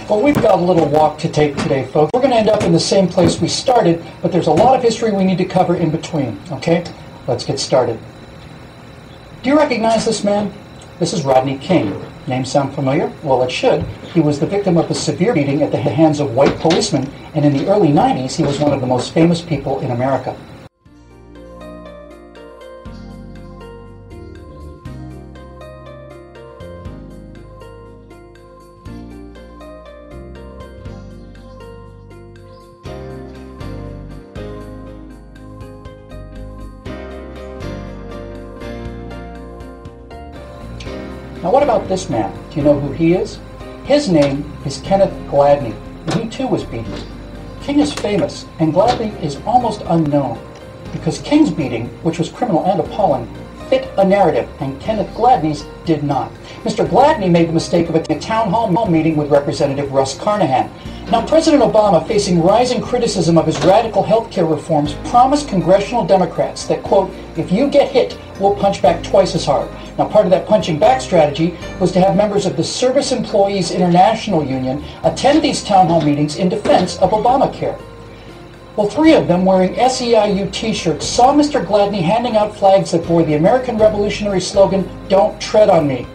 Well, we've got a little walk to take today, folks. We're going to end up in the same place we started, but there's a lot of history we need to cover in between, okay? Let's get started. Do you recognize this man? This is Rodney King. Name sound familiar? Well, it should. He was the victim of a severe beating at the hands of white policemen, and in the early 90s, he was one of the most famous people in America. Now what about this man? Do you know who he is? His name is Kenneth Gladney, and he too was beaten. King is famous, and Gladney is almost unknown, because King's beating, which was criminal and appalling, fit a narrative, and Kenneth Gladney's did not. Mr. Gladney made the mistake of a town hall meeting with Representative Russ Carnahan. Now, President Obama, facing rising criticism of his radical health care reforms, promised congressional Democrats that, quote, if you get hit, we'll punch back twice as hard. Now, part of that punching back strategy was to have members of the Service Employees International Union attend these town hall meetings in defense of Obamacare. Well, 3 of them, wearing SEIU t-shirts, saw Mr. Gladney handing out flags that bore the American Revolutionary slogan, "Don't tread on me."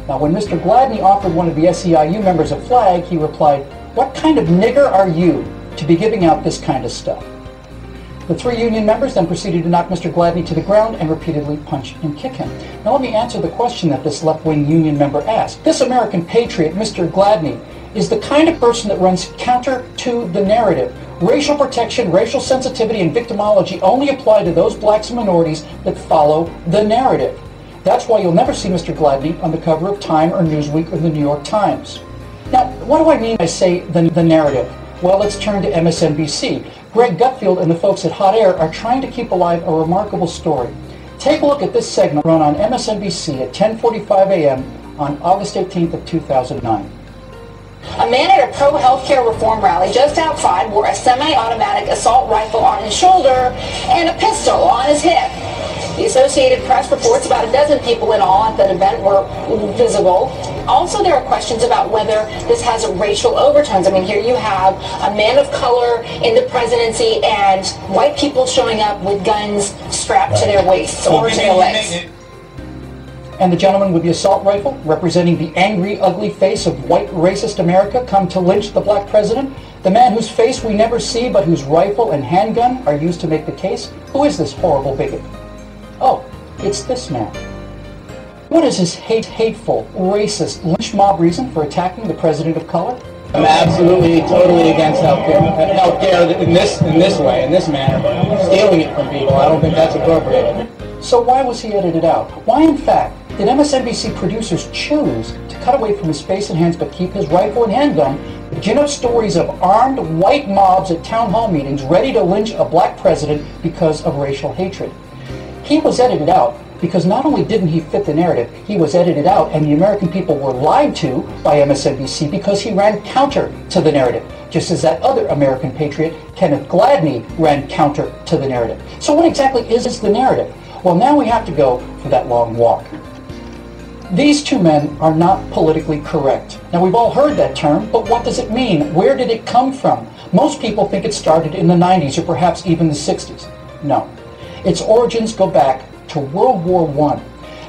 Now, when Mr. Gladney offered one of the SEIU members a flag, he replied, "What kind of nigger are you to be giving out this kind of stuff?" The 3 union members then proceeded to knock Mr. Gladney to the ground and repeatedly punch and kick him. Now let me answer the question that this left-wing union member asked. This American patriot, Mr. Gladney, is the kind of person that runs counter to the narrative. Racial protection, racial sensitivity, and victimology only apply to those blacks and minorities that follow the narrative. That's why you'll never see Mr. Gladney on the cover of Time or Newsweek or the New York Times. Now, what do I mean when I say the narrative? Well, let's turn to MSNBC. Greg Gutfield and the folks at Hot Air are trying to keep alive a remarkable story. Take a look at this segment run on MSNBC at 10:45 a.m. on August 18th of 2009. A man at a pro-healthcare reform rally just outside wore a semi-automatic assault rifle on his shoulder and a pistol on his hip. The Associated Press reports about a dozen people in all at the event were visible. Also, there are questions about whether this has racial overtones. I mean, here you have a man of color in the presidency and white people showing up with guns strapped to their waists or to their legs. And the gentleman with the assault rifle, representing the angry, ugly face of white racist America come to lynch the black president? The man whose face we never see but whose rifle and handgun are used to make the case? Who is this horrible bigot? Oh, it's this man. What is his hateful, racist, lynch mob reason for attacking the president of color? I'm absolutely, totally against healthcare in this way, in this manner. Stealing it from people, I don't think that's appropriate. So why was he edited out? Why, in fact, did MSNBC producers choose to cut away from his face and hands but keep his rifle and handgun, to gin up stories of armed white mobs at town hall meetings ready to lynch a black president because of racial hatred? He was edited out because not only didn't he fit the narrative, he was edited out and the American people were lied to by MSNBC because he ran counter to the narrative, just as that other American patriot, Kenneth Gladney, ran counter to the narrative. So what exactly is the narrative? Well, now we have to go for that long walk. These 2 men are not politically correct. Now, we've all heard that term, but what does it mean? Where did it come from? Most people think it started in the 90s or perhaps even the 60s. No. Its origins go back to World War I.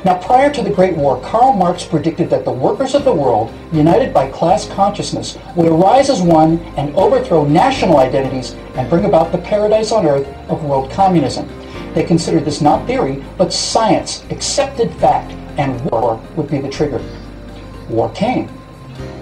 Now, prior to the Great War, Karl Marx predicted that the workers of the world, united by class consciousness, would arise as one and overthrow national identities and bring about the paradise on earth of world communism. They considered this not theory, but science, accepted fact, and war would be the trigger. War came.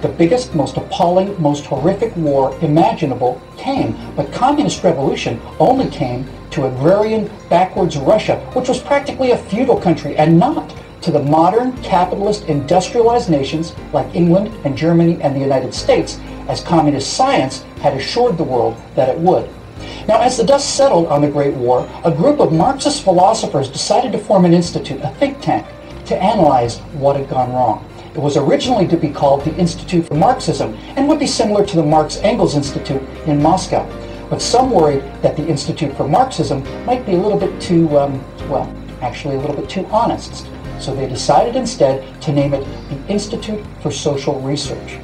The biggest, most appalling, most horrific war imaginable came, but communist revolution only came to agrarian, backwards Russia, which was practically a feudal country, and not to the modern, capitalist, industrialized nations like England and Germany and the United States, as communist science had assured the world that it would. Now, as the dust settled on the Great War, a group of Marxist philosophers decided to form an institute, a think tank, to analyze what had gone wrong. It was originally to be called the Institute for Marxism and would be similar to the Marx-Engels Institute in Moscow. But some worried that the Institute for Marxism might be a little bit too, actually a little bit too honest. So they decided instead to name it the Institute for Social Research.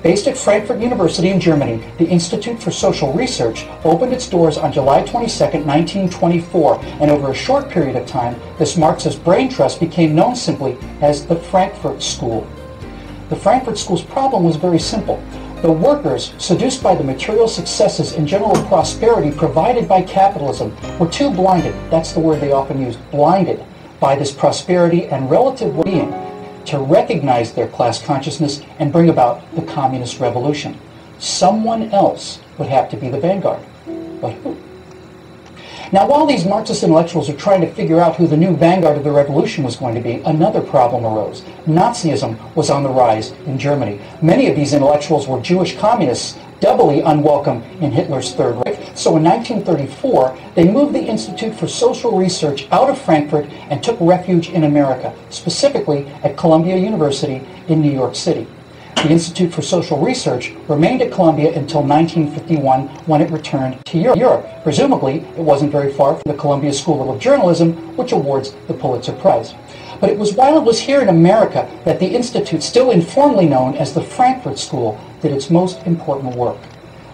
Based at Frankfurt University in Germany, the Institute for Social Research opened its doors on July 22, 1924, and over a short period of time, this Marxist brain trust became known simply as the Frankfurt School. The Frankfurt School's problem was very simple. The workers, seduced by the material successes and general prosperity provided by capitalism, were too blinded, that's the word they often use, blinded by this prosperity and relative well-being to recognize their class consciousness and bring about the communist revolution. Someone else would have to be the vanguard. But who? Now, while these Marxist intellectuals are trying to figure out who the new vanguard of the revolution was going to be, another problem arose. Nazism was on the rise in Germany. Many of these intellectuals were Jewish communists, doubly unwelcome in Hitler's Third Reich. So in 1934, they moved the Institute for Social Research out of Frankfurt and took refuge in America, specifically at Columbia University in New York City. The Institute for Social Research remained at Columbia until 1951, when it returned to Europe. Presumably, it wasn't very far from the Columbia School of Journalism, which awards the Pulitzer Prize. But it was while it was here in America that the Institute, still informally known as the Frankfurt School, did its most important work.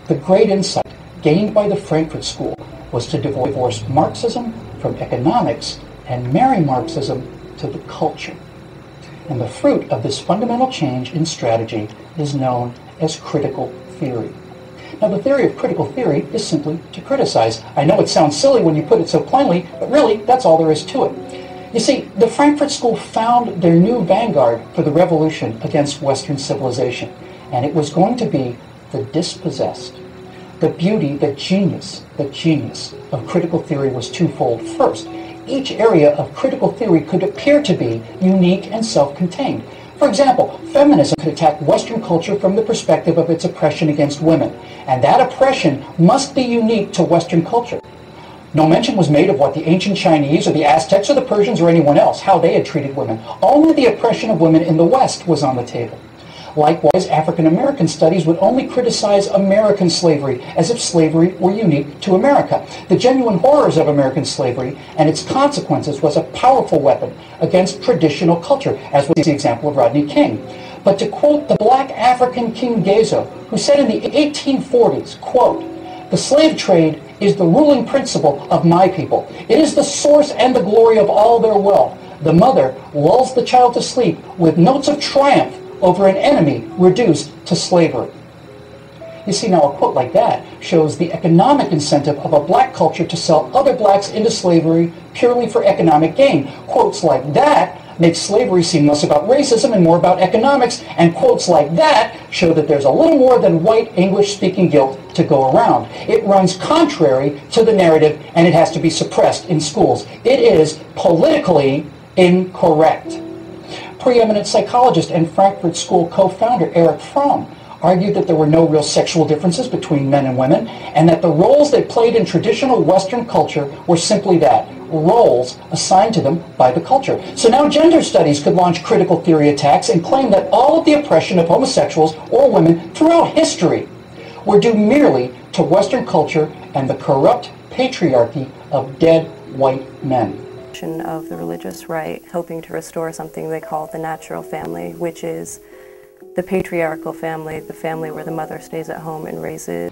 The great insight gained by the Frankfurt School was to divorce Marxism from economics and marry Marxism to the culture. And the fruit of this fundamental change in strategy is known as critical theory. Now, the theory of critical theory is simply to criticize. I know it sounds silly when you put it so plainly, but really, that's all there is to it. You see, the Frankfurt School found their new vanguard for the revolution against Western civilization, and it was going to be the dispossessed. The beauty, the genius of critical theory was twofold. First, each area of critical theory could appear to be unique and self-contained. For example, feminism could attack Western culture from the perspective of its oppression against women, and that oppression must be unique to Western culture. No mention was made of what the ancient Chinese or the Aztecs or the Persians or anyone else, how they had treated women. Only the oppression of women in the West was on the table. Likewise, African American studies would only criticize American slavery, as if slavery were unique to America. The genuine horrors of American slavery and its consequences was a powerful weapon against traditional culture, as was the example of Rodney King. But to quote the black African King Gezo, who said in the 1840s, quote, "The slave trade is the ruling principle of my people. It is the source and the glory of all their wealth. The mother lulls the child to sleep with notes of triumph over an enemy reduced to slavery." You see, now a quote like that shows the economic incentive of a black culture to sell other blacks into slavery purely for economic gain. Quotes like that make slavery seem less about racism and more about economics, and quotes like that show that there's a little more than white English-speaking guilt to go around. It runs contrary to the narrative, and it has to be suppressed in schools. It is politically incorrect. Preeminent psychologist and Frankfurt School co-founder Erich Fromm argued that there were no real sexual differences between men and women, and that the roles they played in traditional Western culture were simply that, roles assigned to them by the culture. So now gender studies could launch critical theory attacks and claim that all of the oppression of homosexuals or women throughout history were due merely to Western culture and the corrupt patriarchy of dead white men. Of the religious right, hoping to restore something they call the natural family, which is the patriarchal family, the family where the mother stays at home and raises.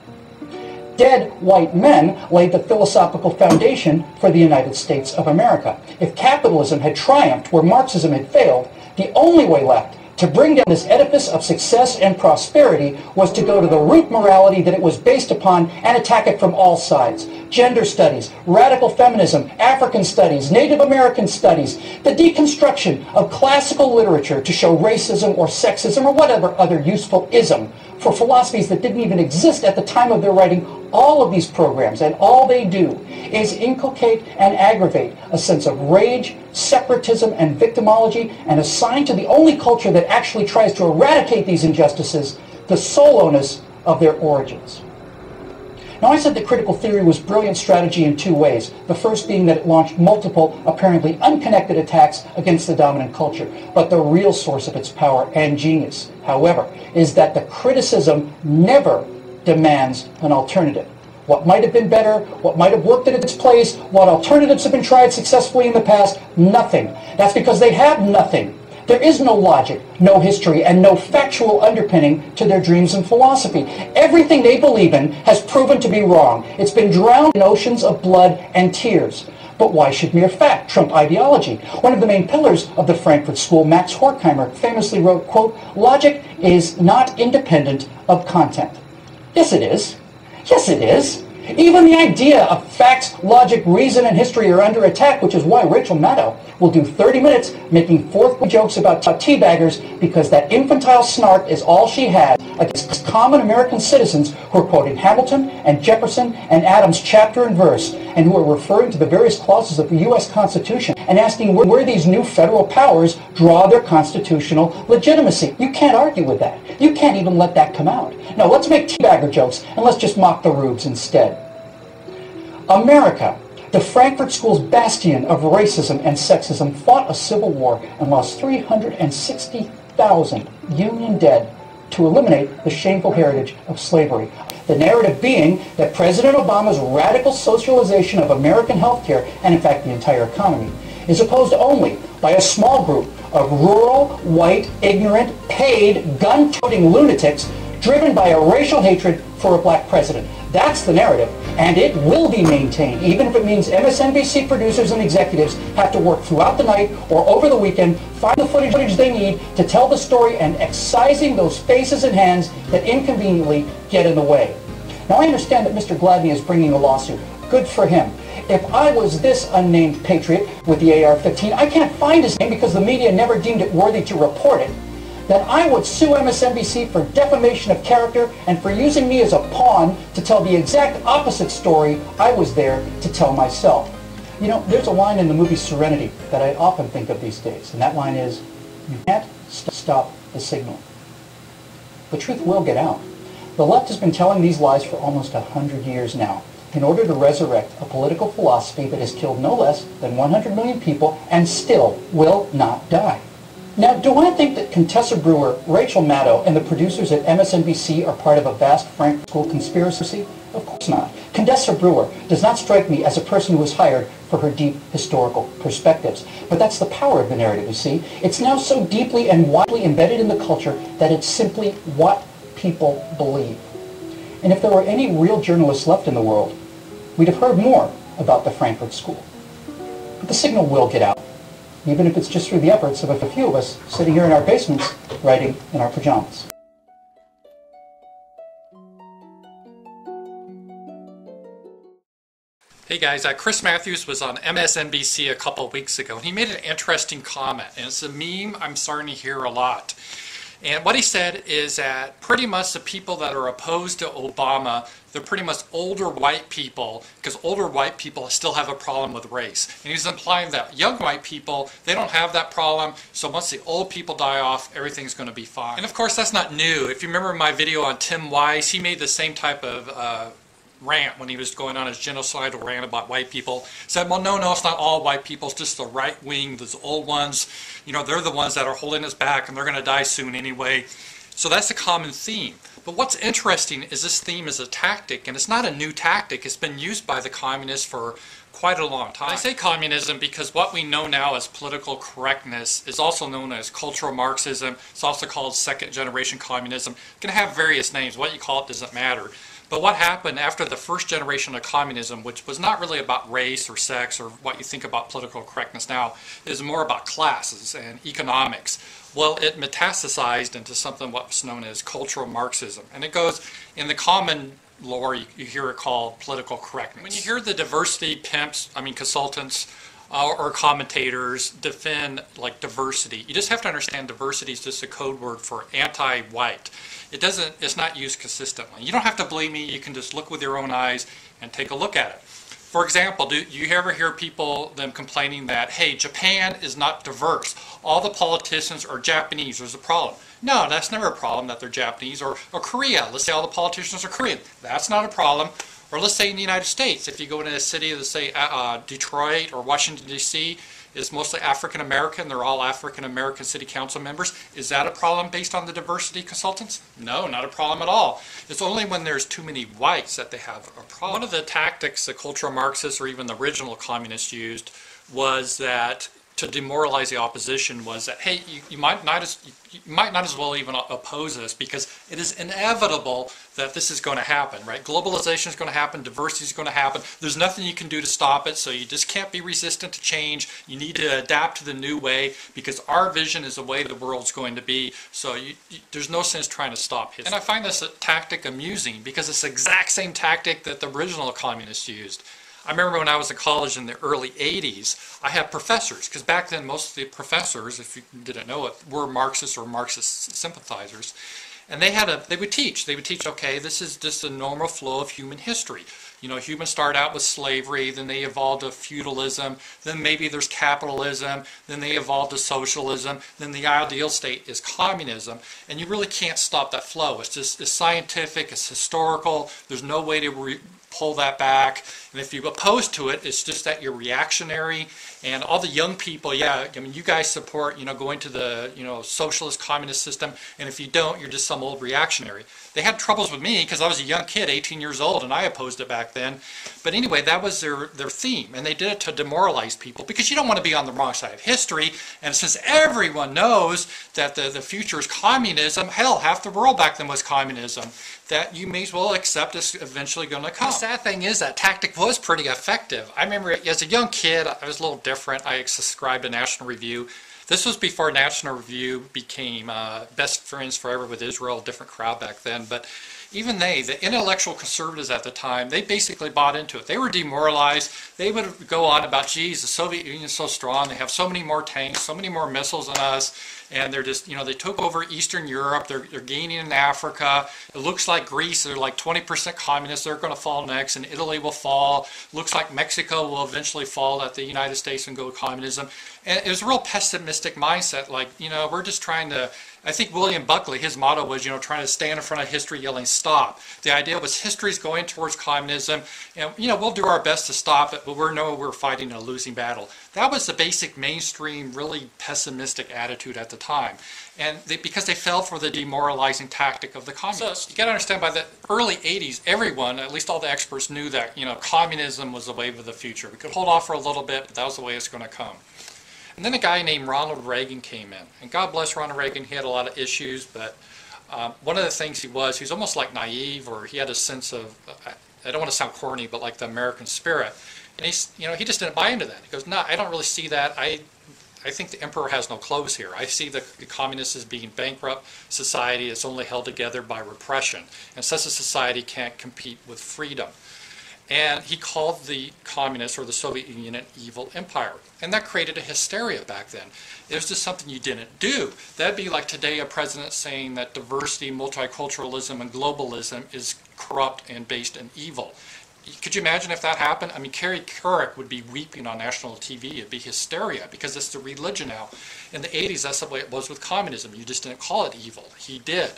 Dead white men laid the philosophical foundation for the United States of America. If capitalism had triumphed where Marxism had failed, the only way left to bring down this edifice of success and prosperity was to go to the root morality that it was based upon and attack it from all sides. Gender studies, radical feminism, African studies, Native American studies, the deconstruction of classical literature to show racism or sexism or whatever other useful ism for philosophies that didn't even exist at the time of their writing. All of these programs, and all they do, is inculcate and aggravate a sense of rage, separatism, and victimology, and assign to the only culture that actually tries to eradicate these injustices the sole onus of their origins. Now, I said that critical theory was brilliant strategy in two ways. The first being that it launched multiple, apparently unconnected attacks against the dominant culture. But the real source of its power and genius, however, is that the criticism never demands an alternative. What might have been better, what might have worked in its place, what alternatives have been tried successfully in the past, nothing. That's because they have nothing. There is no logic, no history, and no factual underpinning to their dreams and philosophy. Everything they believe in has proven to be wrong. It's been drowned in oceans of blood and tears. But why should mere fact trump ideology? One of the main pillars of the Frankfurt School, Max Horkheimer, famously wrote, quote, "Logic is not independent of content." Yes, it is. Yes, it is. Even the idea of facts, logic, reason, and history are under attack, which is why Rachel Maddow will do 30 minutes making fourth-grade jokes about teabaggers because that infantile snark is all she has against common American citizens who are quoting Hamilton and Jefferson and Adams chapter and verse and who are referring to the various clauses of the U.S. Constitution and asking where these new federal powers draw their constitutional legitimacy. You can't argue with that. You can't even let that come out. No, let's make teabagger jokes and let's just mock the rubes instead. America, the Frankfurt School's bastion of racism and sexism, fought a civil war and lost 360,000 Union dead to eliminate the shameful heritage of slavery. The narrative being that President Obama's radical socialization of American healthcare, and in fact the entire economy, is opposed only by a small group of rural, white, ignorant, paid, gun-toting lunatics driven by a racial hatred for a black president. That's the narrative, and it will be maintained, even if it means MSNBC producers and executives have to work throughout the night or over the weekend, find the footage they need to tell the story and excising those faces and hands that inconveniently get in the way. Now, I understand that Mr. Gladney is bringing a lawsuit. Good for him. If I was this unnamed patriot with the AR-15, I can't find his name because the media never deemed it worthy to report it, then I would sue MSNBC for defamation of character and for using me as a pawn to tell the exact opposite story I was there to tell myself. You know, there's a line in the movie Serenity that I often think of these days, and that line is, you can't stop the signal. The truth will get out. The left has been telling these lies for almost 100 years now in order to resurrect a political philosophy that has killed no less than 100 million people and still will not die. Now, do I think that Contessa Brewer, Rachel Maddow, and the producers at MSNBC are part of a vast Frankfurt School conspiracy? Of course not. Contessa Brewer does not strike me as a person who was hired for her deep historical perspectives. But that's the power of the narrative, you see. It's now so deeply and widely embedded in the culture that it's simply what people believe. And if there were any real journalists left in the world, we'd have heard more about the Frankfurt School. But the signal will get out, even if it's just through the efforts of a few of us sitting here in our basements writing in our pajamas. Hey guys, Chris Matthews was on MSNBC a couple weeks ago, and he made an interesting comment, and it's a meme I'm starting to hear a lot. And what he said is that pretty much the people that are opposed to Obama, they're pretty much older white people, because older white people still have a problem with race. And he's implying that young white people, they don't have that problem, so once the old people die off, everything's going to be fine. And of course, that's not new. If you remember my video on Tim Wise, he made the same type of rant when he was going on his genocidal rant about white people. Said, well, no, it's not all white people, it's just the right wing, those old ones, you know, they're the ones that are holding us back and they're going to die soon anyway. So that's a common theme. But what's interesting is this theme is a tactic, and it's not a new tactic. It's been used by the communists for quite a long time. I say communism because what we know now as political correctness is also known as cultural Marxism. It's also called second-generation communism. It can have various names. What you call it doesn't matter. But what happened after the first generation of communism, which was not really about race or sex or what you think about political correctness now, is more about classes and economics. Well, it metastasized into something what's known as cultural Marxism. And it goes, in the common lore, you hear it called political correctness. When you hear the diversity pimps, consultants, or commentators defend like diversity, you just have to understand diversity is just a code word for anti-white. It's not used consistently. You don't have to believe me, you can just look with your own eyes and take a look at it. For example, do you ever hear them complaining that, hey, Japan is not diverse, all the politicians are Japanese, there's a problem? No, that's never a problem that they're Japanese. Or Korea, let's say all the politicians are Korean, that's not a problem. Or let's say in the United States, if you go into a city, let's say Detroit or Washington, D.C., is mostly African American, they're all African American city council members. Is that a problem based on the diversity consultants? No, not a problem at all. It's only when there's too many whites that they have a problem. One of the tactics the cultural Marxists or even the original communists used was that to demoralize the opposition was that, hey, you might not as well even oppose this, because it is inevitable that this is going to happen, right? Globalization is going to happen, diversity is going to happen. There's nothing you can do to stop it, so you just can't be resistant to change. You need to adapt to the new way, because our vision is the way the world's going to be, so there's no sense trying to stop history. And I find this tactic amusing, because it's the exact same tactic that the original communists used. I remember when I was in college in the early 80s, I had professors, because back then most of the professors, if you didn't know it, were Marxists or Marxist sympathizers. And they would teach, okay, this is just a normal flow of human history. You know, humans start out with slavery, then they evolved to feudalism, then maybe there's capitalism, then they evolved to socialism, then the ideal state is communism, and you really can't stop that flow. It's scientific, it's historical, there's no way to pull that back, and if you oppose to it, it's just that you're reactionary. And all the young people, yeah, I mean, you guys support, going to the, socialist communist system, and if you don't, you're just some old reactionary. They had troubles with me because I was a young kid, 18 years old, and I opposed it back then. But anyway, that was their theme, and they did it to demoralize people, because you don't want to be on the wrong side of history. And since everyone knows that the future is communism, hell, half the world back then was communism, that you may as well accept it's eventually going to come. The sad thing is that tactic was pretty effective. I remember as a young kid, I was a little different. I subscribed to National Review. This was before National Review became best friends forever with Israel, a different crowd back then. But even the intellectual conservatives at the time, they basically bought into it. They were demoralized. They would go on about, geez, the Soviet Union's so strong. They have so many more tanks, so many more missiles than us. And they're just, they took over Eastern Europe. They're gaining in Africa. It looks like Greece, they're like 20% communist. They're going to fall next, and Italy will fall. Looks like Mexico will eventually fall at the United States and go to communism. And it was a real pessimistic mindset, like, we're just trying to, I think William Buckley, his motto was, trying to stand in front of history yelling, stop. The idea was history's going towards communism, and, we'll do our best to stop it, but we're fighting a losing battle. That was the basic mainstream, really pessimistic attitude at the time. And because they fell for the demoralizing tactic of the communists. So you got to understand, by the early 80s, everyone, at least all the experts, knew that, communism was the wave of the future. We could hold off for a little bit, but that was the way it's going to come. And then a guy named Ronald Reagan came in. And God bless Ronald Reagan, he had a lot of issues, but one of the things he was almost like naive, or he had a sense of, I don't want to sound corny, but like the American spirit. And he just didn't buy into that. He goes, no, I don't really see that. I think the emperor has no clothes here. I see the communists as being bankrupt society that's only held together by repression. And such a society can't compete with freedom. And he called the communists, or the Soviet Union, an evil empire. And that created a hysteria back then. It was just something you didn't do. That'd be like today a president saying that diversity, multiculturalism, and globalism is corrupt and based in evil. Could you imagine if that happened? I mean, Kerry Couric would be weeping on national TV. It'd be hysteria, because it's the religion now. In the 80s, that's the way it was with communism. You just didn't call it evil. He did.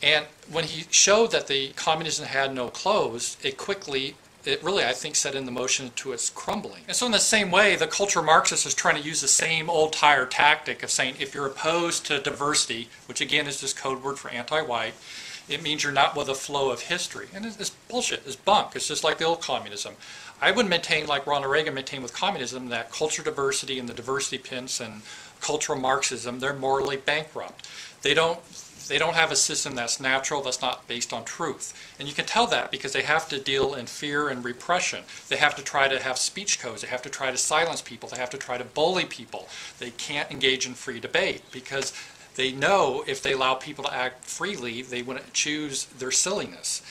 And when he showed that the communism had no clothes, it really, I think, set in the motion to its crumbling. And so in the same way, the cultural Marxist is trying to use the same old tired tactic of saying, if you're opposed to diversity, which again is just code word for anti-white, it means you're not with the flow of history. And it's bullshit, it's bunk, it's just like the old communism. I would maintain, like Ronald Reagan maintained with communism, that culture diversity and the diversity pimps and cultural Marxism, they're morally bankrupt. They don't have a system that's natural, that's not based on truth. And you can tell that because they have to deal in fear and repression. They have to try to have speech codes. They have to try to silence people. They have to try to bully people. They can't engage in free debate because they know if they allow people to act freely, they wouldn't choose their silliness.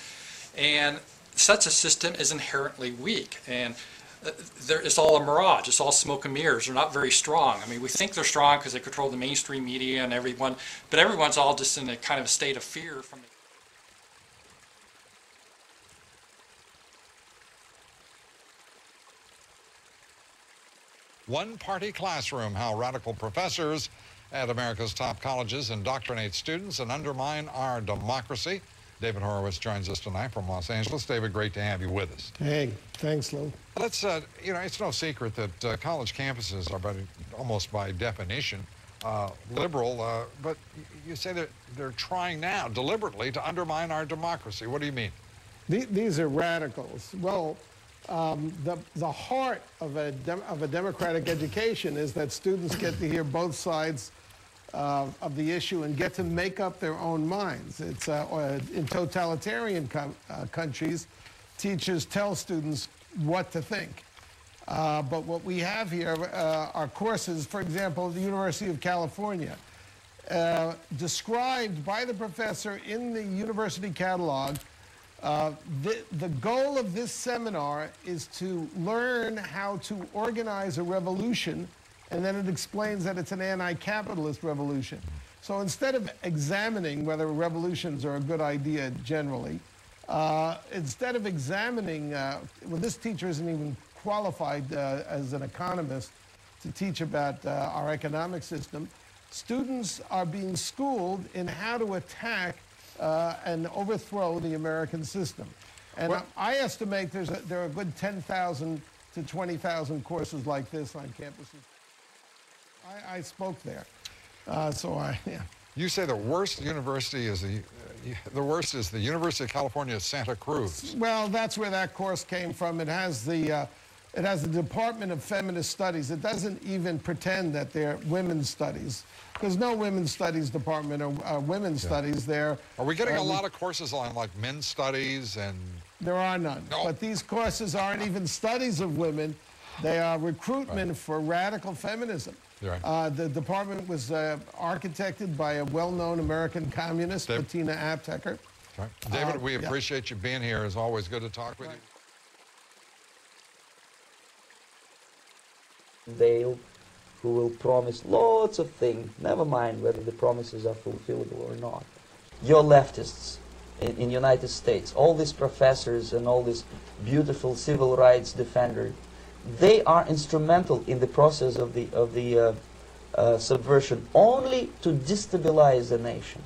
And such a system is inherently weak. And it's all a mirage. It's all smoke and mirrors. They're not very strong. I mean, we think they're strong because they control the mainstream media and everyone, but everyone's all just in a kind of a state of fear from the One-party classroom, how radical professors at America's top colleges indoctrinate students and undermine our democracy. David Horowitz joins us tonight from Los Angeles. David, great to have you with us. Hey, thanks, Lou. Let's, it's no secret that college campuses are almost by definition liberal, but you say that they're trying now deliberately to undermine our democracy. What do you mean? These are radicals. Well, the heart of a democratic education is that students get to hear both sides of the issue and get to make up their own minds. It's in totalitarian countries, teachers tell students what to think. But what we have here are courses, for example, the University of California, described by the professor in the university catalog. The goal of this seminar is to learn how to organize a revolution, and then it explains that it's an anti-capitalist revolution. So instead of examining whether revolutions are a good idea generally, instead of examining, well, this teacher isn't even qualified as an economist to teach about our economic system, students are being schooled in how to attack and overthrow the American system. And well, I estimate there are a good 10,000 to 20,000 courses like this on campuses. I spoke there, yeah. You say the worst university is the worst is the University of California, Santa Cruz. Well, that's where that course came from. It has the Department of Feminist Studies. It doesn't even pretend that they're women's studies. There's no women's studies department or women's studies there. Are we getting a lot of courses on like men's studies and? There are none. No. But these courses aren't even studies of women. They are recruitment for radical feminism. Right. The department was architected by a well-known American communist, Bettina Apteker. Right. David, we appreciate you being here. It's always good to talk with you. Dale, who will promise lots of things, never mind whether the promises are fulfillable or not. Your leftists in United States, all these professors and all these beautiful civil rights defenders, they are instrumental in the process of the subversion only to destabilize the nation.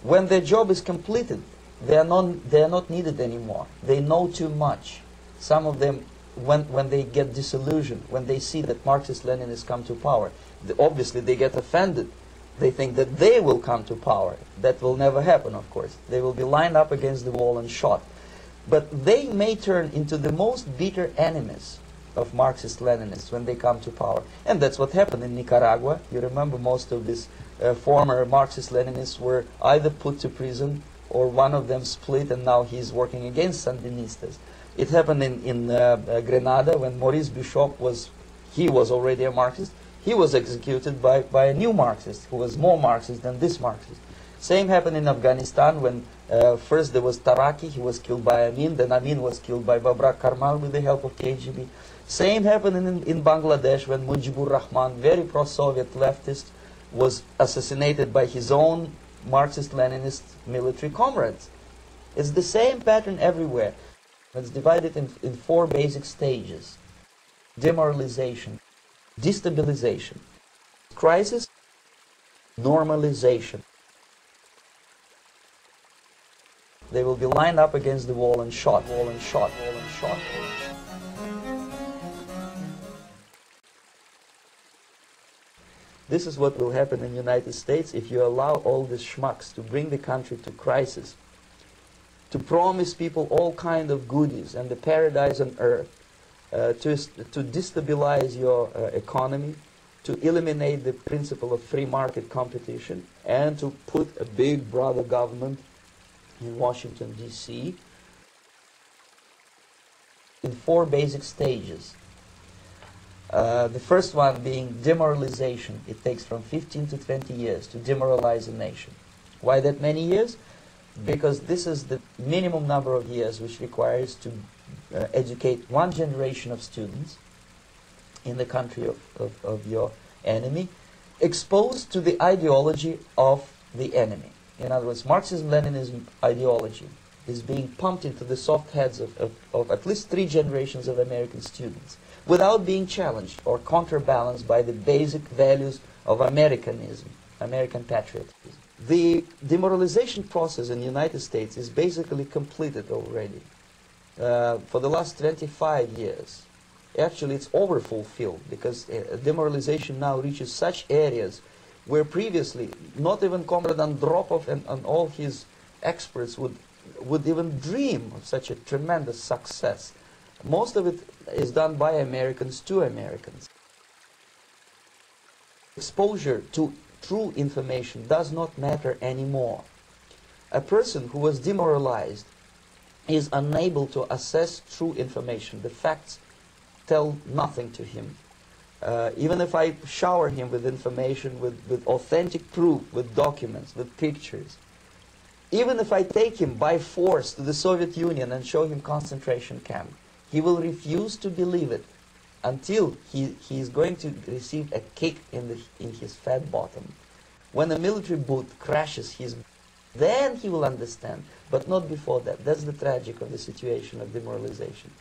When their job is completed, they are not needed anymore. They know too much. Some of them, when they get disillusioned, when they see that Marxist-Leninists come to power, obviously they get offended. They think that they will come to power. That will never happen, of course. They will be lined up against the wall and shot. But they may turn into the most bitter enemies of Marxist-Leninists when they come to power. And that's what happened in Nicaragua. You remember most of these former Marxist-Leninists were either put to prison or one of them split and now he's working against Sandinistas. It happened in Grenada when Maurice Bishop was already a Marxist. He was executed by a new Marxist who was more Marxist than this Marxist. Same happened in Afghanistan when first there was Taraki, he was killed by Amin, then Amin was killed by Babrak Karmal with the help of KGB. Same happened in Bangladesh when Mujibur Rahman, very pro-Soviet leftist, was assassinated by his own Marxist-Leninist military comrades. It's the same pattern everywhere. It's divided in four basic stages: demoralization, destabilization, crisis, normalization. They will be lined up against the wall and shot, wall and shot, wall and shot. This is what will happen in the United States if you allow all these schmucks to bring the country to crisis, to promise people all kind of goodies and the paradise on earth, to destabilize your economy, to eliminate the principle of free market competition, and to put a big brother government in Washington, D.C. in four basic stages. The first one being demoralization. It takes from 15 to 20 years to demoralize a nation. Why that many years? Because this is the minimum number of years which requires to educate one generation of students in the country of your enemy, exposed to the ideology of the enemy. In other words, Marxism-Leninism ideology is being pumped into the soft heads of at least 3 generations of American students without being challenged or counterbalanced by the basic values of Americanism, American patriotism. The demoralization process in the United States is basically completed already. For the last 25 years, actually it's overfulfilled because demoralization now reaches such areas where previously not even Comrade Andropov and all his experts would even dream of such a tremendous success. Most of it is done by Americans to Americans. Exposure to true information does not matter anymore. A person who was demoralized is unable to assess true information. The facts tell nothing to him. Even if I shower him with information, with authentic proof, with documents, with pictures, even if I take him by force to the Soviet Union and show him concentration camp, he will refuse to believe it until he is going to receive a kick in his fat bottom. When a military boot crashes then he will understand, but not before that. That's the tragic of the situation of demoralization.